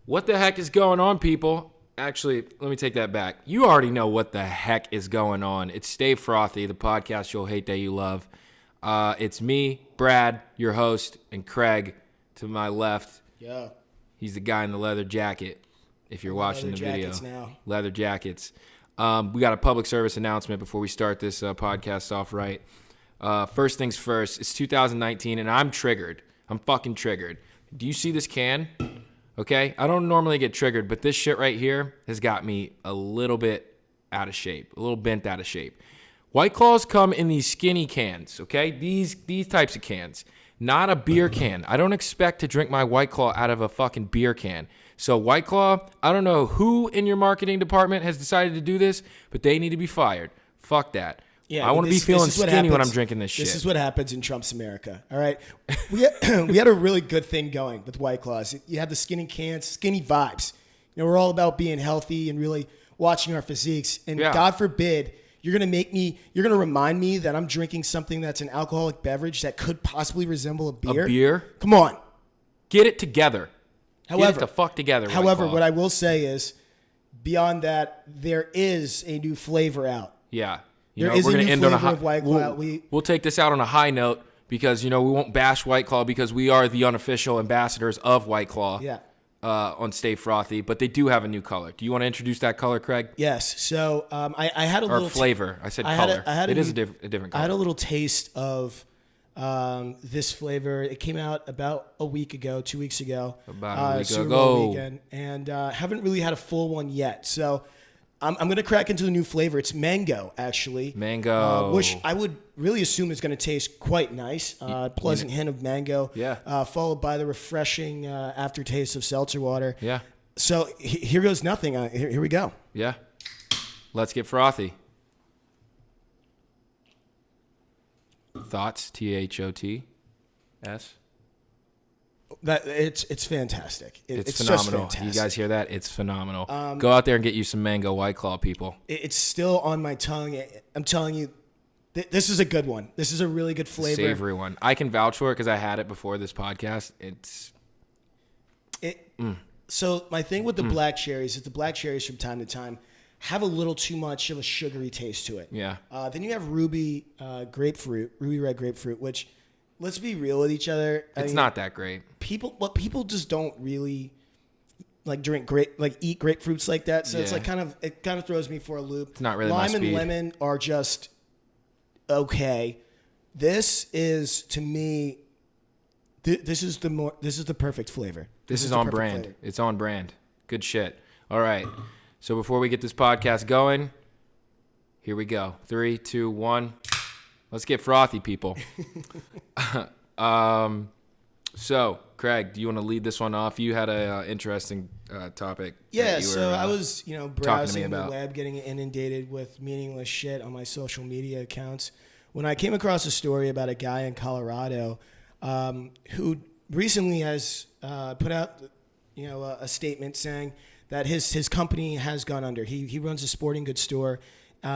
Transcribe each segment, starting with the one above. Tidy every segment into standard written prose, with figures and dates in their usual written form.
What the heck is going on, people? Actually, let me take that back. You already know what the heck is going on. It's Stay Frothy, the podcast you'll hate that you love. It's me, Brad, your host, and Craig to my left. Yeah. He's the guy in the leather jacket, if you're watching the video. Now. Leather jackets. We got a public service announcement before we start this podcast off right. First things first, it's 2019, and I'm triggered. I'm fucking triggered. Do you see this can? Okay? I don't normally get triggered, but this shit right here has got me a little bit out of shape, a little bent out of shape. White Claws come in these skinny cans, okay? These types of cans, not a beer can. I don't expect to drink my White Claw out of a fucking beer can. So White Claw, I don't know who in your marketing department has decided to do this, but they need to be fired. Fuck that. Yeah, I want to be feeling skinny when I'm drinking this shit. This is what happens in Trump's America, all right? We had a really good thing going with White Claws. You had the skinny cans, skinny vibes. You know, we're all about being healthy and really watching our physiques. And God forbid, you're going to remind me that I'm drinking something that's an alcoholic beverage that could possibly resemble a beer. A beer? Come on. Get it together. Get it the fuck together. However, what I will say is, beyond that, there is a new flavor out. Yeah. There is a new flavor of White Claw. We'll take this out on a high note because, we won't bash White Claw because we are the unofficial ambassadors of White Claw on Stay Frothy. But they do have a new color. Do you want to introduce that color, Craig? Yes. So I had a little... flavor. I said color. It is a different color. I had a little taste of this flavor. It came out about a week ago, 2 weeks ago. About a week Super ago. Bowl weekend, and haven't really had a full one yet. So... I'm going to crack into a new flavor. It's mango, actually. Mango. Which I would really assume is going to taste quite nice. Pleasant hint of mango. Yeah. Followed by the refreshing aftertaste of seltzer water. Yeah. So here goes nothing. Here we go. Yeah. Let's get frothy. Thoughts? THOTS? It's fantastic. It's phenomenal. Just fantastic. You guys hear that? It's phenomenal. Go out there and get you some mango White Claw, people. It's still on my tongue. I'm telling you, this is a good one. This is a really good flavor. Savory one. I can vouch for it because I had it before this podcast. So my thing with the black cherries is the black cherries from time to time have a little too much of a sugary taste to it. Yeah. Then you have ruby red grapefruit, which... Let's be real with each other. It's not that great. People just don't really eat grapefruits like that. So it's it kind of throws me for a loop. It's not really Lime my speed. and lemon are just okay. This is, to me, this is the perfect flavor. This is on brand. Flavor. It's on brand. Good shit. All right. So before we get this podcast going, here we go. 3, 2, 1. Let's get frothy, people. So, Craig, do you want to lead this one off? You had an interesting topic. Yeah, I was, browsing the web, getting inundated with meaningless shit on my social media accounts, when I came across a story about a guy in Colorado who recently has put out, a statement saying that his company has gone under. He runs a sporting goods store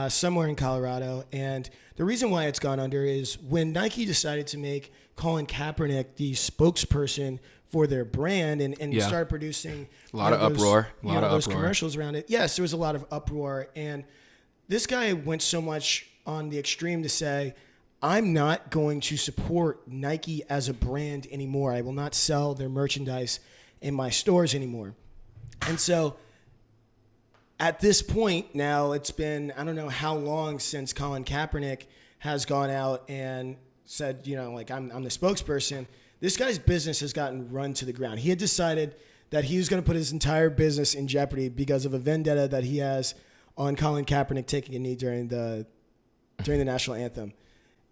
somewhere in Colorado, and the reason why it's gone under is when Nike decided to make Colin Kaepernick the spokesperson for their brand and started producing a lot of uproar, those commercials around it. Yes, there was a lot of uproar, and this guy went so much on the extreme to say, I'm not going to support Nike as a brand anymore. I will not sell their merchandise in my stores anymore. And so at this point now, it's been, I don't know how long since Colin Kaepernick has gone out and said, I'm the spokesperson. This guy's business has gotten run to the ground. He had decided that he was going to put his entire business in jeopardy because of a vendetta that he has on Colin Kaepernick taking a knee during the national anthem.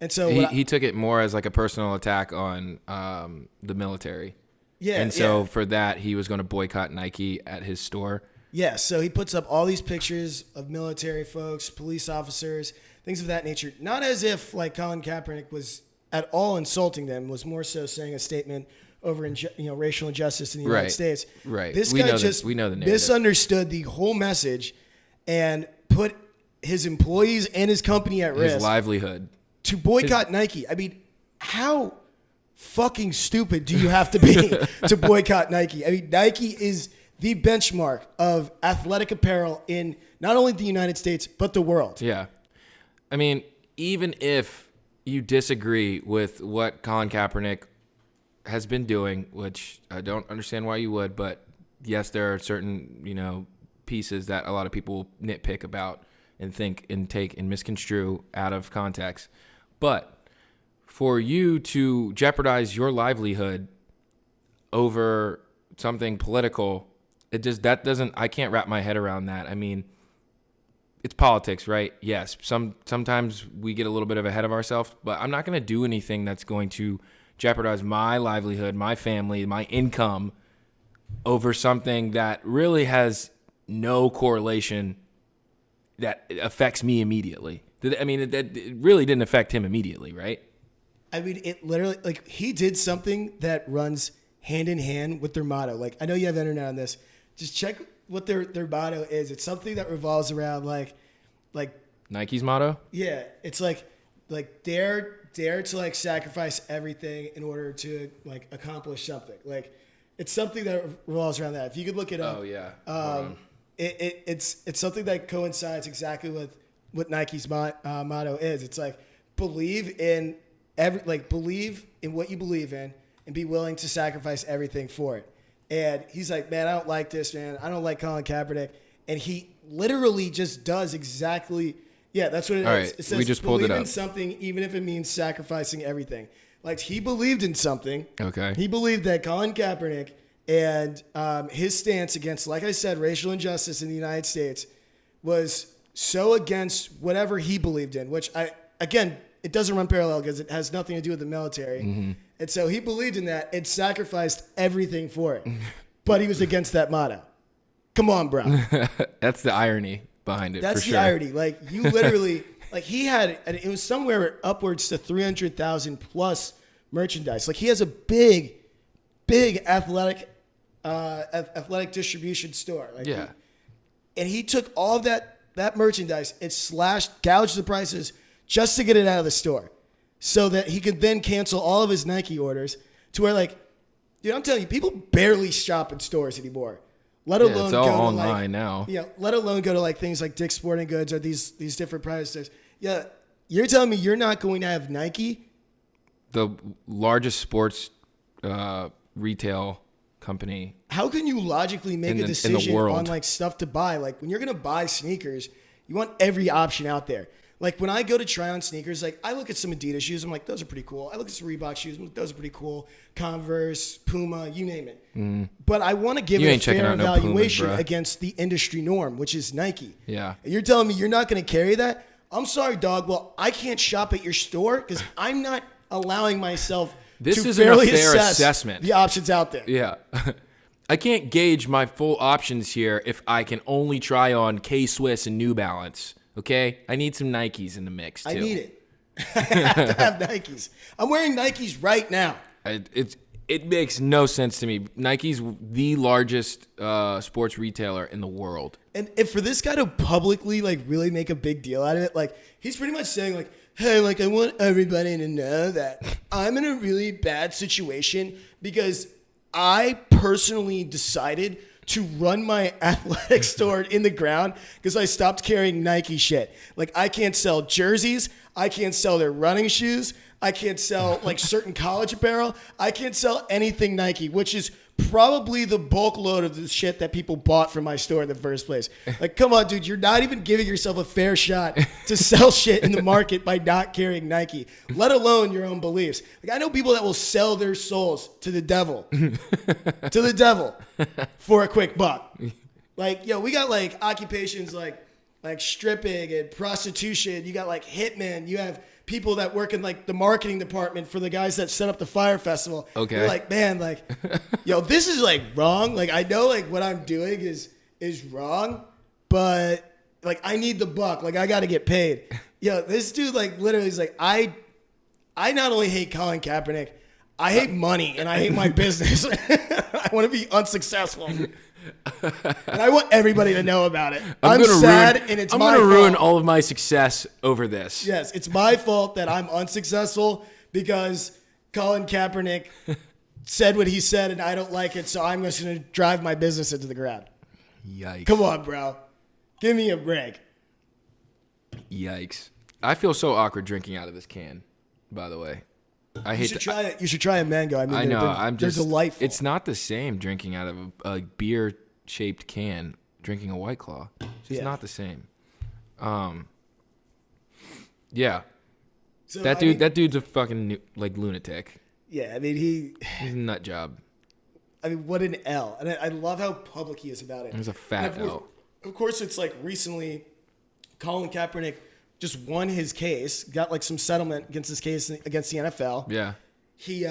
And so he took it more as like a personal attack on the military. Yeah. And so for that, he was going to boycott Nike at his store. Yeah, so he puts up all these pictures of military folks, police officers, things of that nature. Not as if Colin Kaepernick was at all insulting them, was more so saying a statement over racial injustice in the United States. Right. This guy we know the narrative. Misunderstood the whole message and put his employees and his company at risk. His livelihood. To boycott Nike. I mean, how fucking stupid do you have to be to boycott Nike? I mean, Nike is the benchmark of athletic apparel in not only the United States, but the world. Yeah. I mean, even if you disagree with what Colin Kaepernick has been doing, which I don't understand why you would, but yes, there are certain, pieces that a lot of people nitpick about and think and take and misconstrue out of context. But for you to jeopardize your livelihood over something political, I can't wrap my head around that. I mean, it's politics, right? Yes. Sometimes we get a little bit of ahead of ourselves, but I'm not going to do anything that's going to jeopardize my livelihood, my family, my income over something that really has no correlation that affects me immediately. It really didn't affect him immediately, right? I mean, it literally, like, he did something that runs hand in hand with their motto. Like, I know you have internet on this. Just check what their motto is. It's something that revolves around like Nike's motto? Yeah, it's like dare to like sacrifice everything in order to like accomplish something. Like, it's something that revolves around that. If you could look it up. Oh yeah. It's something that coincides exactly with what Nike's motto is. It's like believe in what you believe in and be willing to sacrifice everything for it. And he's like, man, I don't like this, man. I don't like Colin Kaepernick. And he literally just does exactly, yeah, that's what it All is. right, It says we just pulled it believe in up. something even if it means sacrificing everything. Like, he believed in something. Okay. He believed that Colin Kaepernick and his stance against, like I said, racial injustice in the United States was so against whatever he believed in, which it doesn't run parallel because it has nothing to do with the military. Mm-hmm. And so he believed in that and sacrificed everything for it. But he was against that motto. Come on, bro. That's the irony behind it. That's for the sure. irony. Like, you literally, like, he had, and it was somewhere upwards to 300,000 plus merchandise. Like, he has a big athletic distribution store. Like, Yeah. and he took all of that merchandise and gouged the prices just to get it out of the store so that he could then cancel all of his Nike orders to where, like, dude, I'm telling you, people barely shop in stores anymore. Let alone it's all go online to now. Yeah, let alone go to like things like Dick's Sporting Goods or these different private stores. Yeah, you're telling me you're not going to have Nike? The largest sports retail company. How can you logically make a decision on like stuff to buy? Like, when you're going to buy sneakers, you want every option out there. Like, when I go to try on sneakers, like, I look at some Adidas shoes. I'm like, those are pretty cool. I look at some Reebok shoes. I'm like, those are pretty cool. Converse, Puma, you name it. Mm. But I want to give it a fair evaluation against the industry norm, which is Nike. Yeah. And you're telling me you're not going to carry that? I'm sorry, dog. Well, I can't shop at your store because I'm not allowing myself to fairly assess the options out there. Yeah. I can't gauge my full options here if I can only try on K-Swiss and New Balance. Okay? I need some Nikes in the mix, too. I need it. I have to have Nikes. I'm wearing Nikes right now. It makes no sense to me. Nike's the largest sports retailer in the world. And for this guy to publicly, like, really make a big deal out of it, like, he's pretty much saying, like, hey, like, I want everybody to know that I'm in a really bad situation because I personally decided to run my athletic store in the ground because I stopped carrying Nike shit. Like, I can't sell jerseys. I can't sell their running shoes. I can't sell, like, certain college apparel. I can't sell anything Nike, which is probably the bulk load of the shit that people bought from my store in the first place. Like, come on, dude. You're not even giving yourself a fair shot to sell shit in the market by not carrying Nike, let alone your own beliefs. Like, I know people that will sell their souls to the devil, for a quick buck. Like, yo, we got, like, occupations like stripping and prostitution. You got, like, hitmen. You have people that work in, like, the marketing department for the guys that set up the fire festival. Okay. They're like, man, like, yo, this is, like, wrong. Like, I know, like, what I'm doing is wrong, but, like, I need the buck. Like, I got to get paid. Yo, this dude, like, literally is like, I not only hate Colin Kaepernick, I hate money and I hate my business. I want to be unsuccessful. And I want everybody to know about it. I'm sad, and it's my fault. I'm going to ruin all of my success over this. Yes, it's my fault that I'm unsuccessful because Colin Kaepernick said what he said, and I don't like it, so I'm just going to drive my business into the ground. Yikes. Come on, bro. Give me a break. Yikes. I feel so awkward drinking out of this can, by the way. You should try it. You should try a mango. I mean, I know. They're delightful. It's not the same drinking out of a beer-shaped can, drinking a White Claw. It's just not the same. Yeah. So, that dude's a fucking lunatic. Yeah, I mean he's a nut job. I mean, what an L. And I love how public he is about it. He's a fat L. Of course, it's like recently Colin Kaepernick just won his case, got like some settlement against his case against the NFL. Yeah. He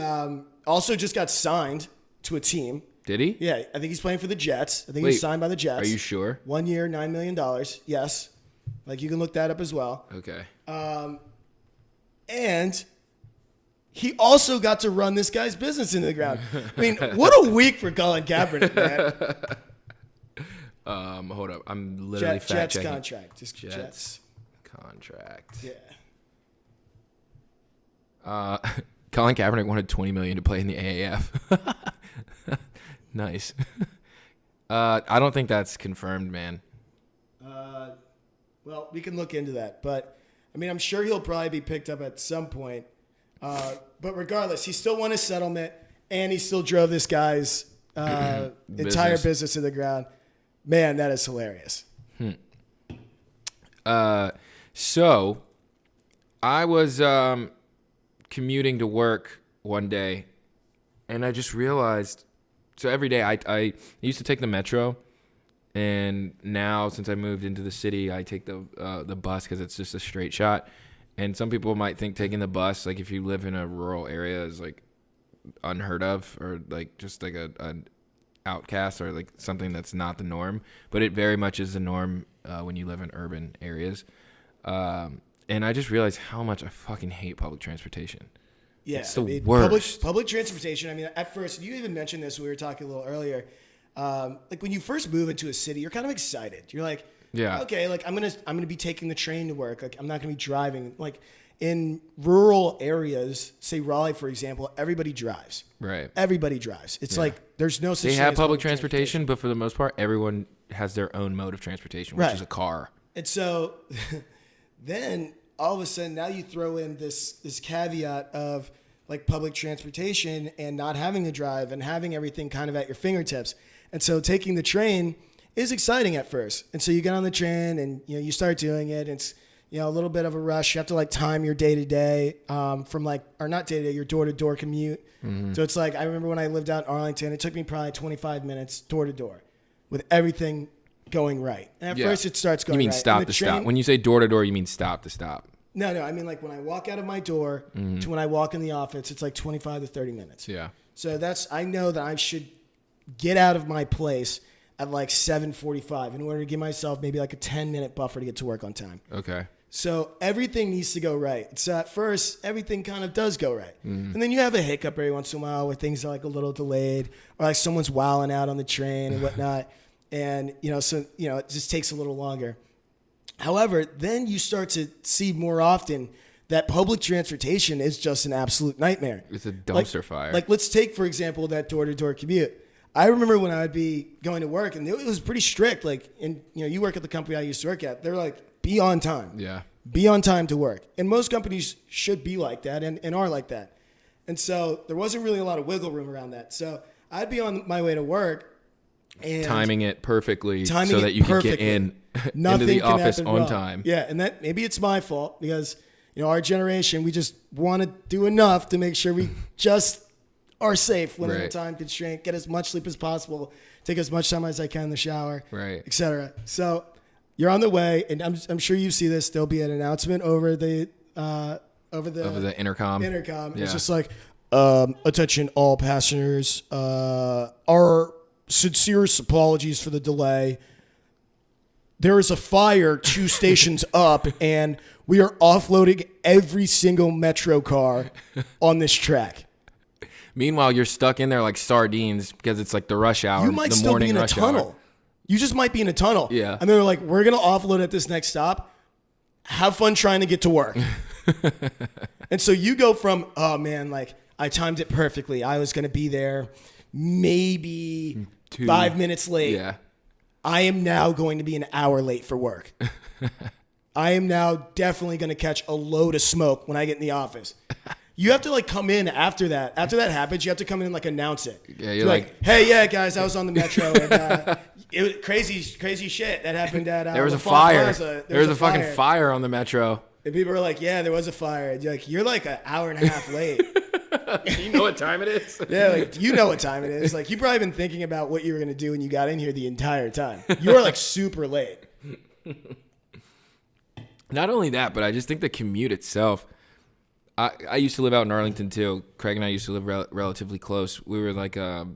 also just got signed to a team. Did he? Yeah, I think he's playing for the Jets. I think he's signed by the Jets. Are you sure? 1 year, $9 million. Yes. Like, you can look that up as well. Okay. And he also got to run this guy's business into the ground. I mean, what a week for Colin Kaepernick, man. Hold up. I'm literally fact checking. Jets contract. Just Jets contract. Yeah. Colin Kaepernick wanted $20 million to play in the AAF. Nice. I don't think that's confirmed, man. Well, we can look into that, but I mean, I'm sure he'll probably be picked up at some point. But regardless, he still won his settlement, and he still drove this guy's entire business to the ground. Man, that is hilarious. So I was commuting to work one day, and I just realized. So every day I used to take the metro, and now since I moved into the city, I take the bus because it's just a straight shot. And some people might think taking the bus, like if you live in a rural area, is like unheard of, or like just like an outcast, or like something that's not the norm. But it very much is the norm when you live in urban areas. And I just realized how much I fucking hate public transportation. Yeah, it's the worst. Public transportation. I mean, at first, you even mentioned this when we were talking a little earlier. Like when you first move into a city, you're kind of excited. You're like, yeah, okay, like I'm gonna be taking the train to work. Like I'm not gonna be driving. Like in rural areas, say Raleigh, for example, everybody drives. Right. Everybody drives. It's like there's no such thing. They have public transportation, but for the most part, everyone has their own mode of transportation, which is a car. And so then all of a sudden, now you throw in this caveat of like public transportation and not having to drive and having everything kind of at your fingertips. And so taking the train is exciting at first. And so you get on the train and you start doing it. It's a little bit of a rush. You have to like time your day to day from like, or not day to day, your door to door commute. Mm-hmm. So it's like, I remember when I lived out in Arlington, it took me probably 25 minutes door to door with everything going right. And at first it starts going right. You mean stop to stop. When you say door to door, you mean stop to stop. No, I mean like when I walk out of my door to when I walk in the office, it's like 25 to 30 minutes. Yeah. So I know that I should get out of my place at like 7:45 in order to give myself maybe like a 10-minute buffer to get to work on time. Okay. So everything needs to go right. So at first, everything kind of does go right. Mm. And then you have a hiccup every once in a while where things are like a little delayed or like someone's wilding out on the train and whatnot. And, it just takes a little longer. However, then you start to see more often that public transportation is just an absolute nightmare. It's a dumpster fire. Like, let's take, for example, that door-to-door commute. I remember when I would be going to work, and it was pretty strict. Like, you work at the company I used to work at. They're like, be on time. Yeah. Be on time to work. And most companies should be like that and are like that. And so there wasn't really a lot of wiggle room around that. So I'd be on my way to work. And timing it perfectly so that you can get into the office on time. Yeah, and that maybe it's my fault because our generation, we just want to do enough to make sure we just are safe when we're time constraint, get as much sleep as possible, take as much time as I can in the shower, etc. So you're on the way, and I'm sure you see this. There'll be an announcement over the intercom. Yeah. It's just like, attention all passengers, our sincerest apologies for the delay. There is a fire 2 stations up, and we are offloading every single metro car on this track. Meanwhile, you're stuck in there like sardines because it's like the rush hour. You might still be in a tunnel. You just might be in a tunnel. Yeah. And they're like, we're going to offload at this next stop. Have fun trying to get to work. And so you go from, oh man, like I timed it perfectly. I was going to be there maybe 5 minutes late. Yeah. I am now going to be an hour late for work. I am now definitely going to catch a load of smoke when I get in the office. You have to like come in after that. After that happens, you have to come in and like announce it. Yeah, you're like, hey, yeah, guys, I was on the metro. And, it was crazy shit that happened at there was a LaFont fire. Plaza. There was a fucking fire on the metro. And people were like, yeah, there was a fire. And you're like an hour and a half late. You know what time it is? Yeah, like you know what time it is. Like you probably been thinking about what you were gonna do when you got in here the entire time. You were like super late. Not only that, but I just think the commute itself. I used to live out in Arlington too. Craig and I used to live relatively close. We were like a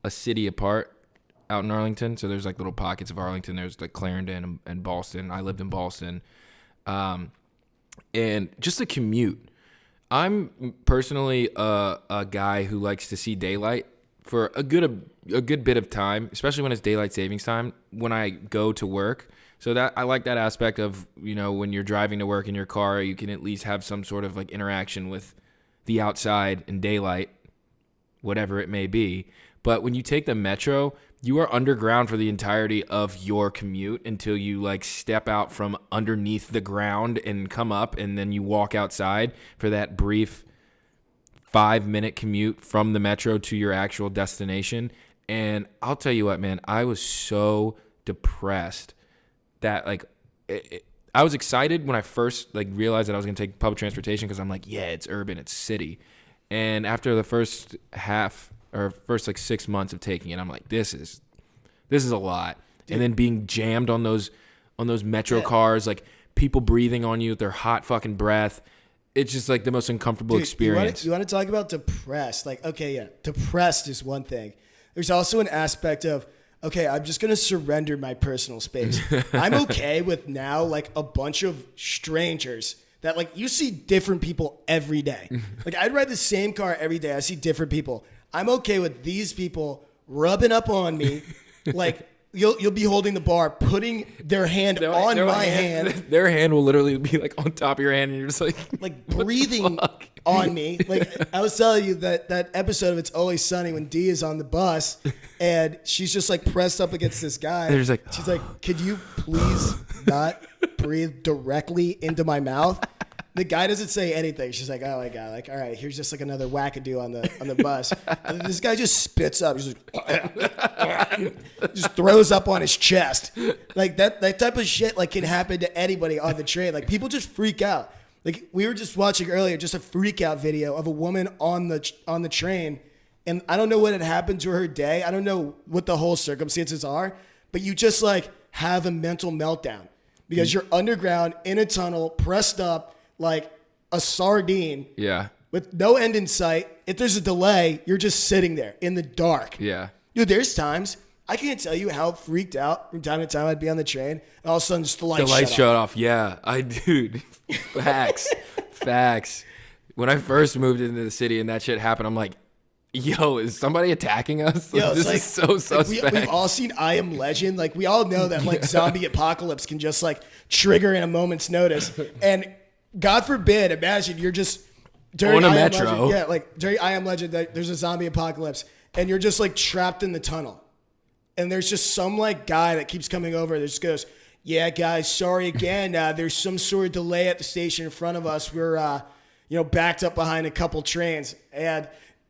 city apart out in Arlington. So there's like little pockets of Arlington. There's like Clarendon and Ballston. I lived in Ballston. And just the commute. I'm personally a guy who likes to see daylight for a good bit of time, especially when it's daylight savings time when I go to work. So that I like that aspect of, when you're driving to work in your car, you can at least have some sort of like interaction with the outside and daylight, whatever it may be. But when you take the metro, you are underground for the entirety of your commute until you like step out from underneath the ground and come up, and then you walk outside for that brief 5-minute commute from the metro to your actual destination. And I'll tell you what, man, I was so depressed that like I was excited when I first like realized that I was going to take public transportation because I'm like, yeah, it's urban, it's city. And after the first like 6 months of taking it, I'm like, this is a lot. Dude. And then being jammed on those metro cars, like people breathing on you with their hot fucking breath. It's just like the most uncomfortable experience. You want to talk about depressed? Like, okay, yeah, depressed is one thing. There's also an aspect of, okay, I'm just going to surrender my personal space. I'm okay with now like a bunch of strangers that like you see different people every day. Like I'd ride the same car every day. I see different people. I'm okay with these people rubbing up on me. Like you'll be holding the bar, putting their hand on my hand. Their hand will literally be like on top of your hand, and you're just like breathing on me. Like I was telling you that episode of It's Always Sunny when Dee is on the bus and she's just like pressed up against this guy. She's like, could you please not breathe directly into my mouth? The guy doesn't say anything. She's like, oh my God, like, all right, here's just like another wackadoo on the bus. And this guy just spits up. He's like, just throws up on his chest. Like that type of shit like can happen to anybody on the train. Like people just freak out. Like we were just watching earlier, just a freak out video of a woman on the train. And I don't know what had happened to her day. I don't know what the whole circumstances are, but you just like have a mental meltdown because you're underground in a tunnel, pressed up, like a sardine. Yeah. With no end in sight. If there's a delay, you're just sitting there in the dark. Yeah. Dude, there's times I can't tell you how freaked out from time to time I'd be on the train and all of a sudden just the lights shut off. Yeah. Dude, facts. When I first moved into the city and that shit happened, I'm like, yo, is somebody attacking us? Yo, this is so suspect. We've all seen I Am Legend. Like we all know that like zombie apocalypse can just like trigger in a moment's notice. And God forbid, imagine you're just during on a I Am metro. Legend, yeah, like during I Am Legend, there's a zombie apocalypse, and you're just like trapped in the tunnel, and there's just some like guy that keeps coming over. That just goes, "Yeah, guys, sorry again. There's some sort of delay at the station in front of us. We're backed up behind a couple trains, and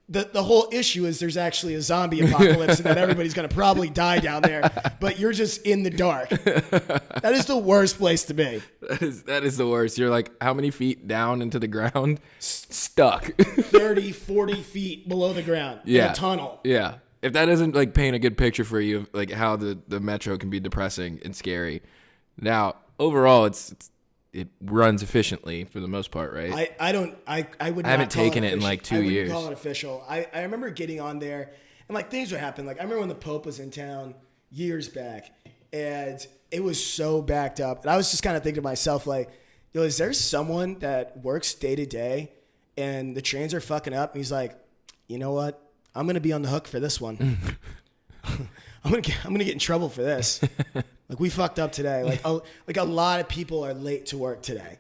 the whole issue is there's actually a zombie apocalypse and that everybody's going to probably die down there, but you're just in the dark." That is the worst place to be. That is the worst. You're like, how many feet down into the ground? Stuck. 30, 40 feet below the ground in a tunnel. Yeah. If that doesn't like paint a good picture for you of like how the metro can be depressing and scary. Now, overall, it runs efficiently for the most part, right? I haven't taken it in like 2 years. I wouldn't call it official. I remember getting on there and like things would happen. Like I remember when the Pope was in town years back and it was so backed up. And I was just kind of thinking to myself like, yo, is there someone that works day to day and the trains are fucking up? And he's like, you know what? I'm going to be on the hook for this one. I'm gonna get in trouble for this. Like we fucked up today. Like a lot of people are late to work today.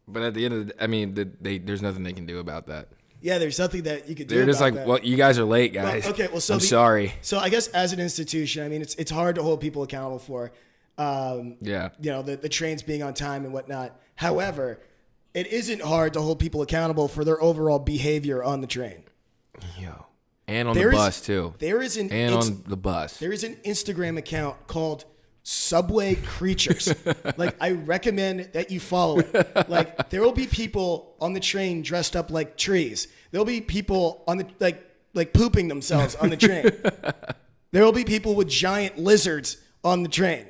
But at the end of there's nothing they can do about that. Yeah, there's nothing that you could do. They're just about like, that. well, you guys are late, guys. Well, okay, well, so I'm sorry. So I guess as an institution, I mean, it's hard to hold people accountable for, Yeah. you know, the trains being on time and whatnot. However, it isn't hard to hold people accountable for their overall behavior on the train. Yo. And on the bus, too. There is an on the bus. There is an Instagram account called Subway Creatures. Like, I recommend that you follow it. Like, there will be people on the train dressed up like trees. There'll be people on the like pooping themselves on the train. There will be people with giant lizards on the train.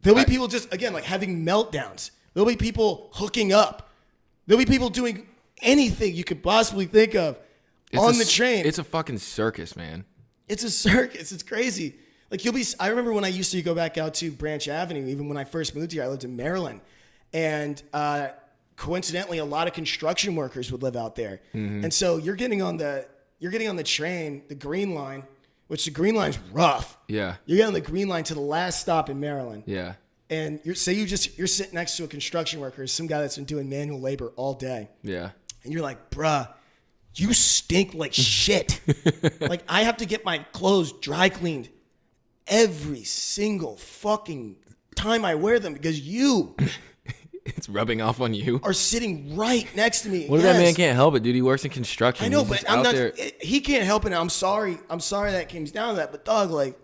There'll be people just, again, like having meltdowns. There'll be people hooking up. There'll be people doing anything you could possibly think of on the train. It's a fucking circus, man. It's a circus. It's crazy. Like, I remember when I used to go back out to Branch Avenue, even when I first moved here, I lived in Maryland. And coincidentally, a lot of construction workers would live out there. Mm-hmm. And so you're getting on the train, the Green Line, which the Green Line's rough. Yeah. You get on the Green Line to the last stop in Maryland. Yeah. And you're sitting next to a construction worker, some guy that's been doing manual labor all day. Yeah. And you're like, bruh, you stink like shit. Like, I have to get my clothes dry cleaned every single fucking time I wear them because you it's rubbing off on you are sitting right next to me. What if that man can't help it, dude? He works in construction. I know, He's but I'm not. there. He can't help it. I'm sorry that it came down to that. But dog, like,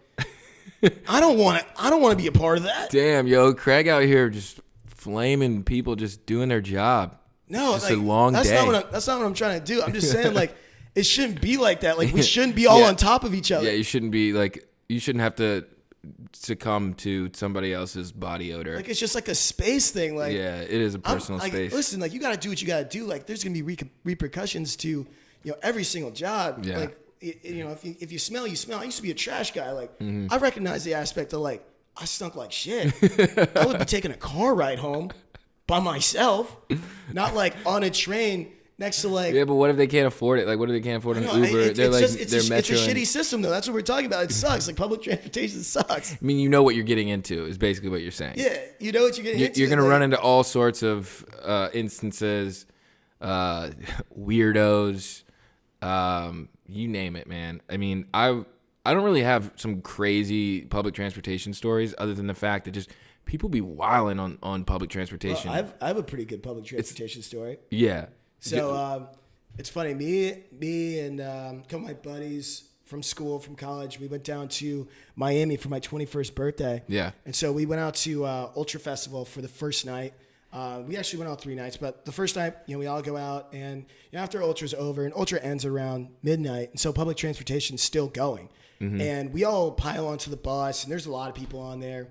I don't want to be a part of that. Damn, yo, Craig out here just flaming people, just doing their job. No, it's like, a long day. That's not what I'm trying to do. I'm just saying, like, it shouldn't be like that. Like, we shouldn't be all on top of each other. Yeah, you shouldn't be like. You shouldn't have to succumb to somebody else's body odor. Like, it's just like a space thing. Like, yeah, it is a personal space. Listen, like, you got to do what you got to do. Like, there's gonna be repercussions to, every single job. Yeah. Like, if you smell, you smell. I used to be a trash guy. Like, I recognize the aspect of, like, I stunk like shit. I would be taking a car ride home by myself, not like on a train next to, like. Yeah, but what if they can't afford it? Like, what if they can't afford an Uber? It's They're like, it's a shitty system, though. That's what we're talking about. It sucks. Like, public transportation sucks. I mean, you know what you're getting into is basically what you're saying. Yeah, you know what you're getting into. You're going to run into all sorts of instances, weirdos, you name it, man. I mean, I don't really have some crazy public transportation stories other than the fact that just people be wilding on public transportation. Well, I have a pretty good public transportation story. Yeah. So it's funny. Me and a couple of my buddies from school, from college, we went down to Miami for my 21st birthday. Yeah. And so we went out to Ultra Festival for the first night. We actually went out 3 nights, but the first night, we all go out, and after Ultra's over, and Ultra ends around midnight, and so public transportation's still going. Mm-hmm. And we all pile onto the bus, and there's a lot of people on there.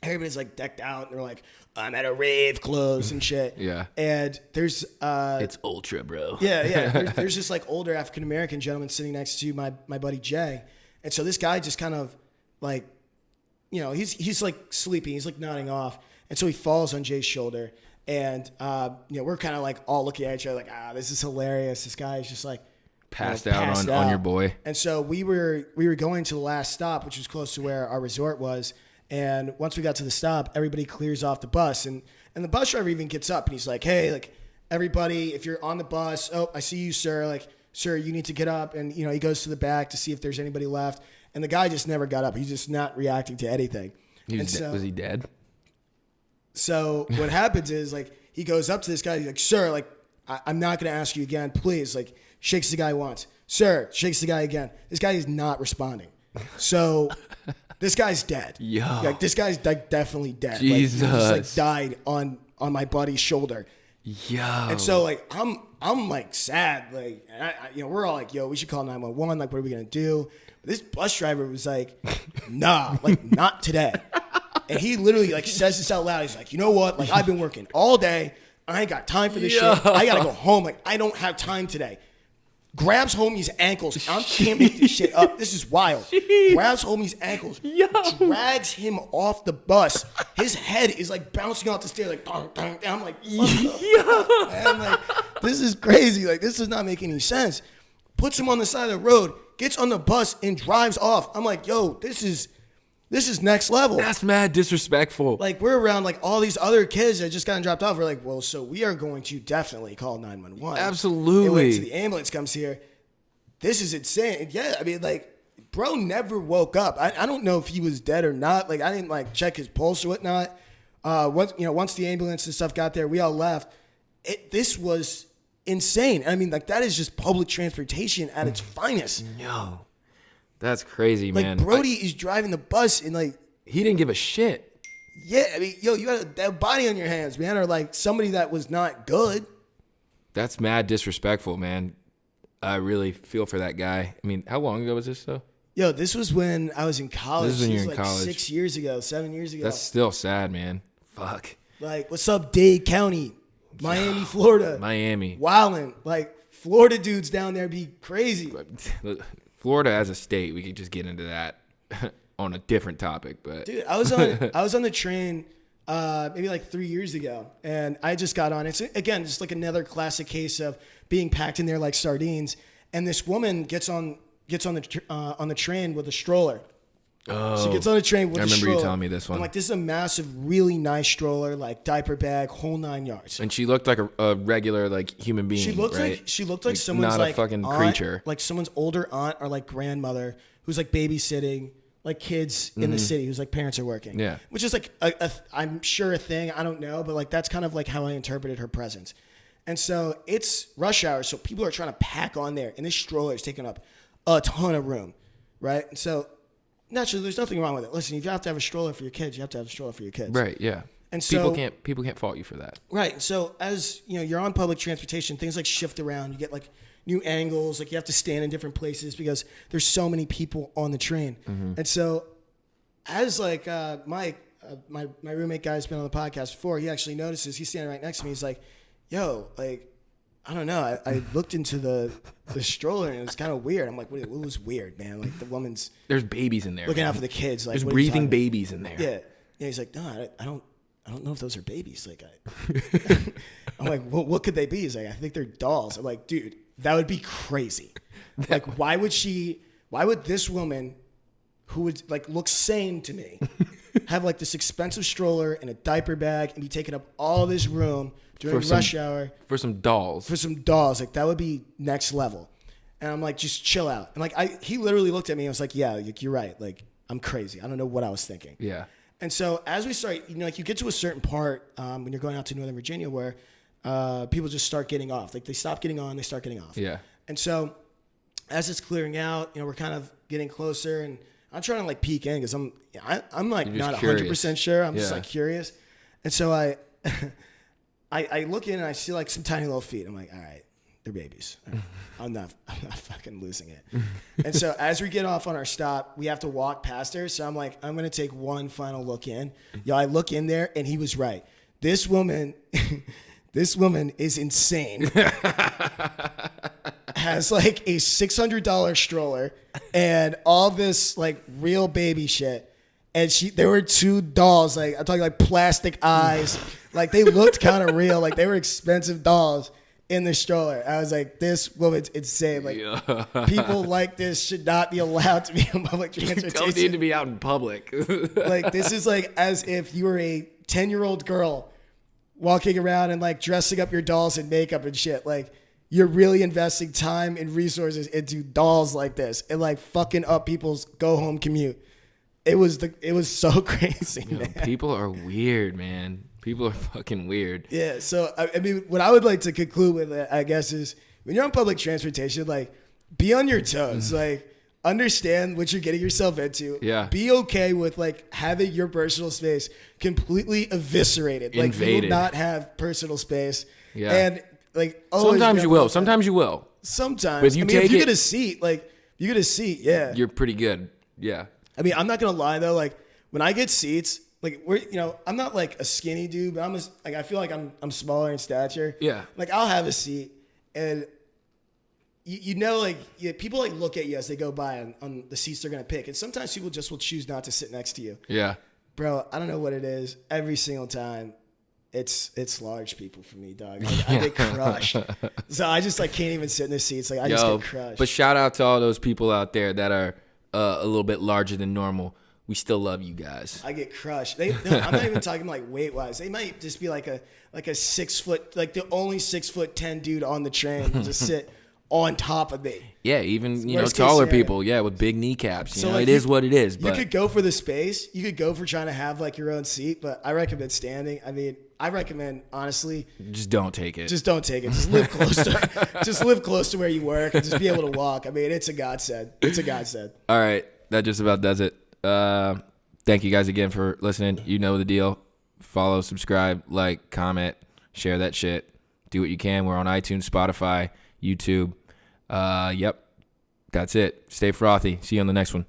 Everybody's like decked out, and they're like, I'm at a rave clothes and shit. Yeah. And there's it's Ultra, bro. Yeah. There's this like older African American gentleman sitting next to my buddy Jay. And so this guy just kind of like, he's like sleeping, he's like nodding off. And so he falls on Jay's shoulder. And we're kind of like all looking at each other like, this is hilarious. This guy is just like passed out on your boy. And so we were going to the last stop, which was close to where our resort was. And once we got to the stop, everybody clears off the bus. And the bus driver even gets up and he's like, hey, like, everybody, if you're on the bus, oh, I see you, sir. Like, sir, you need to get up. And, he goes to the back to see if there's anybody left. And the guy just never got up. He's just not reacting to anything. Was he dead? So what happens is, like, he goes up to this guy. He's like, sir, like, I'm not going to ask you again. Please, like, shakes the guy once. Sir, shakes the guy again. This guy is not responding. So this guy's dead. Yo. Like, this guy's definitely dead. Jesus. Like, he just like died on my buddy's shoulder. Yo. And so, like, I'm like sad. Like, we're all like, yo, we should call 911. Like, what are we gonna do? But this bus driver was like, nah, like, not today. And he literally like says this out loud. He's like, you know what? Like, I've been working all day. I ain't got time for this shit. I gotta go home. Like, I don't have time today. Grabs homie's ankles. I can't make this shit up. This is wild. Jeez. Grabs homie's ankles. Yo. Drags him off the bus. His head is like bouncing off the stairs. Like, dong, dong, dong. I'm like, what the fuck? Man, like, this is crazy. Like, this does not make any sense. Puts him on the side of the road. Gets on the bus and drives off. I'm like, yo, this is This is next level. That's mad disrespectful. Like, we're around like all these other kids that just gotten dropped off. We're like, well, so we are going to definitely call 911. Absolutely. And wait till the ambulance comes here. This is insane. Yeah, I mean, like, bro never woke up. I don't know if he was dead or not. Like, I didn't like check his pulse or whatnot. Once the ambulance and stuff got there, we all left. This was insane. I mean, like, that is just public transportation at its finest. Yo, that's crazy, like, man. Brody is driving the bus and like, he didn't give a shit. yeah, I mean, yo, you had a dead body on your hands, man, or like somebody that was not good. That's mad disrespectful, man. I really feel for that guy. I mean, how long ago was this, though? Yo, this was when I was in college. This is when you were in like college. 6 years ago, 7 years ago. That's still sad, man. Fuck. Like, what's up, Dade County, Miami, Florida, Miami. Wildin'. Like, Florida dudes down there be crazy. Florida as a state, we could just get into that on a different topic. But dude, I was on the train maybe like 3 years ago, and I just got on. It's again just like another classic case of being packed in there like sardines. And this woman gets on the train with a stroller. Oh, she gets on a train with a stroller. I remember you telling me this one. I'm like, this is a massive, really nice stroller, like diaper bag, whole 9 yards. And she looked like a regular like human being. She looked right? like someone's not like a fucking aunt, creature, like someone's older aunt or like grandmother who's like babysitting like kids in the city whose like parents are working. Yeah, which is like I'm sure a thing. I don't know, but like that's kind of like how I interpreted her presence. And so it's rush hour, so people are trying to pack on there, and this stroller is taking up a ton of room, right? And so naturally, there's nothing wrong with it. Listen, if you have to have a stroller for your kids, you have to have a stroller for your kids, right? Yeah. And so people can't fault you for that, right? So as you know, you're on public transportation, things like shift around. You get like new angles, like you have to stand in different places because there's so many people on the train. Mm-hmm. And so as like my roommate guy's been on the podcast before, he actually notices he's standing right next to me. He's like, yo, like, I don't know. I looked into the stroller and it was kind of weird. I'm like, what was weird, man? Like the woman's there's babies in there, looking man. out for the kids. Like, there's breathing babies in there. Yeah. Yeah. He's like, no, I don't know if those are babies. Like, I'm like, well, what could they be? He's like, I think they're dolls. I'm like, dude, that would be crazy. Like, why would this woman who would like look sane to me have like this expensive stroller and a diaper bag and be taking up all this room during rush hour for some dolls? Like, that would be next level. And I'm like, just chill out. And like, he literally looked at me and was like, yeah, you're right. Like, I'm crazy. I don't know what I was thinking. Yeah. And so as we start, you know, like you get to a certain part when you're going out to Northern Virginia where people just start getting off. Like they stop getting on, they start getting off. Yeah. And so as it's clearing out, you know, we're kind of getting closer, and I'm trying to like peek in because I'm like not 100% sure. I'm just like curious. And so I look in and I see like some tiny little feet. I'm like, all right, they're babies. All right. I'm not fucking losing it. And so as we get off on our stop, we have to walk past her. So I'm like, I'm going to take one final look in. Yo, I look in there and he was right. This woman is insane. Has like a $600 stroller and all this like real baby shit. And there were two dolls, like I'm talking like plastic eyes. Like they looked kind of real. Like they were expensive dolls in the stroller. I was like, this woman's insane. Like people like this should not be allowed to be in public transportation. You don't need to be out in public. Like this is like as if you were a 10-year-old girl walking around and like dressing up your dolls in makeup and shit. Like you're really investing time and resources into dolls like this and like fucking up people's go home commute. It was so crazy, man. People are weird, man. People are fucking weird. Yeah. So I mean, what I would like to conclude with, I guess, is when you're on public transportation, like be on your toes, like understand what you're getting yourself into. Yeah. Be okay with like having your personal space completely eviscerated. Like you will not have personal space. Yeah. And like sometimes you will. Sometimes you will. Sometimes. But if you get a seat, yeah. You're pretty good. Yeah. I mean, I'm not gonna lie though. Like when I get seats, like I'm not like a skinny dude, but I feel like I'm smaller in stature. Yeah. Like I'll have a seat, and people like look at you as they go by on the seats they're gonna pick, and sometimes people just will choose not to sit next to you. Yeah. Bro, I don't know what it is. Every single time, it's large people for me, dog. Like, I get crushed. So I just like can't even sit in the seats. Like I just get crushed. But shout out to all those people out there that are a little bit larger than normal. We still love you guys. I get crushed. I'm not even talking like weight wise. They might just be like a 6 foot, like the only 6'10" dude on the train will just sit on top of me. Yeah, even Worst case taller scenario. people, with big kneecaps. So, like, it is what it is. You But could go for the space. You could go for trying to have like your own seat, but I recommend standing. I mean, I recommend honestly, just don't take it. just don't take it. Just live close to, just live close to where you work and just be able to walk. I mean, it's a godsend. It's a godsend. All right, that just about does it. Thank you guys again for listening. You know the deal. Follow, subscribe, like, comment, share that shit. Do what you can. We're on iTunes, Spotify, YouTube. Yep. That's it. Stay frothy. See you on the next one.